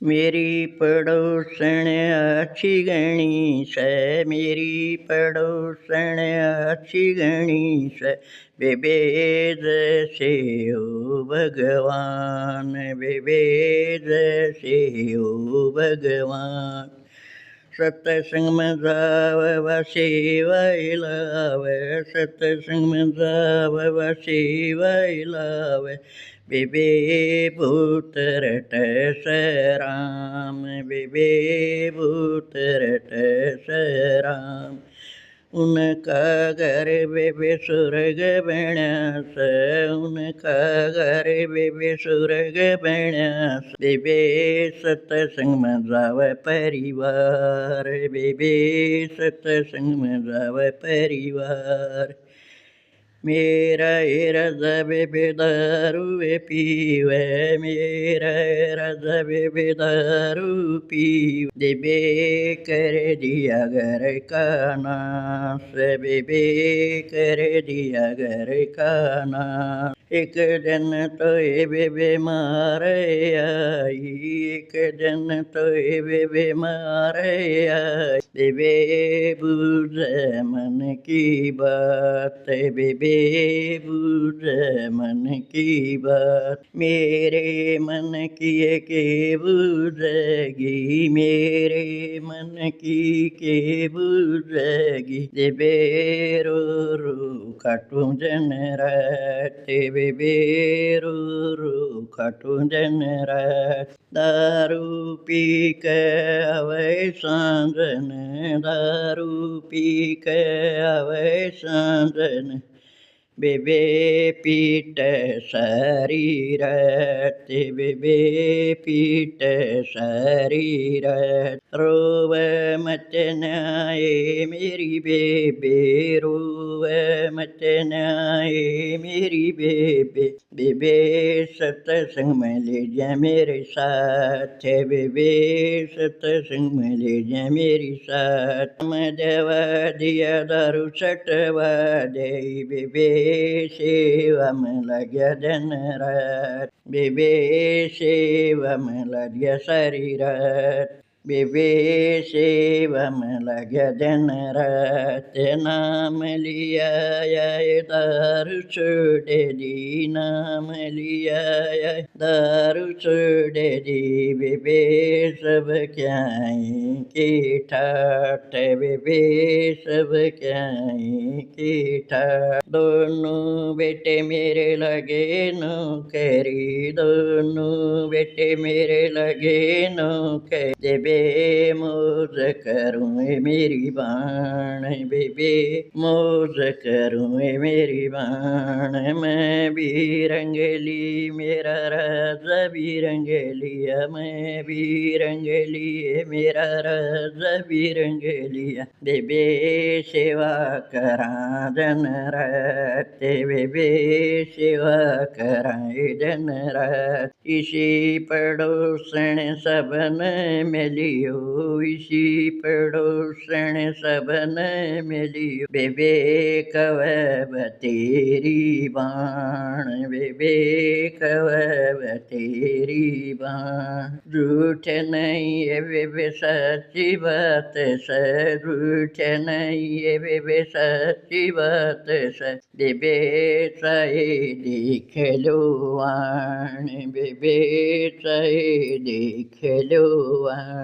मेरी पड़ोसन अच्छी गणी से, मेरी पड़ोसन अच्छी गणी से, बेबेद से हो भगवान, बेबेद से हो भगवान। सत्संग में जाव सेवाई लावे, सत्संग में जाव सेवाई लावे, बेबे भूत रट राम, बेबे भूत रट राम। उनका घर बेबे स्वर्ग बण्यास, उनका घर बेबे स्वर्ग बण्यास, बेबे सत्संग में जाव परिवार, बेबे सत्संग में जाव परिवार। मेरा राजा बेबे दारू पीवे, मेरा राजा बेबे दारू पीवे, बेबे कर दिया घर का नाश, बेबे कर दिया घर का नाश। एक दिन तो ये बेबे मारे आई, एक दिन तो ये बेबे मारे आई, बेबे बूझ मन की बात, बेबे बूझ मन की बात। मेरे मन की के बूझेगी, मेरे मन की के बूझेगी, बेबे रो रो खाटू जन रात, बेबे रो रो खाटू जन रात। दारू पी के आवे सांझन, दारू पी के आवे सांझन, बेबे पीट सारी रात, बेबे पीट सारी रात। रोवे मत न्याय मेरी बेबे, रोवे मत न्याय मेरी बेबे, बेबे सत्संग में ले जा मेरे साथ, बेबे सत्संग में ले जा मेरी साथ। मैं देवा दिया दारू सटवा दे, बेबे सेवा में लग्या दिन रात, बेबे सेवा में लग्या सारी रात, बेबे सेवा में लग्या दिन रात। नाम लिया या दारू छोड़ दी, नाम लिया या दारू छोड़ दी, बेबे सब क्या की ठाठ, बेबे सब क्या की ठाठ। दोनों बेटे मेरे लगे नौकरी, दोनों बेटे मेरे लगे नौकरी, बेबे मौज करूँ मेरी बाण, बेबे मौज करूँ मेरी बाण। मैं भी रंग ली मेरा राजा भी रंग लिया, मैं भी रंग लिए मेरा राजा भी रंग लिया, बेबे सेवा करा दिन रात, बेबे सेवा करा दिन रात। इसी पड़ोसन सबन मिलियो, इसी पड़ोसन सबन मिलियो, बेबे कवब तेरी बाण, बेबे कवब तेरी बाण। झूठ नहीं है बेबे सच्ची बात से, झूठ नहीं है बेबे सच्ची बात से, बेबे चाहे देख लो आण, बेबे चाहे देख लो आण।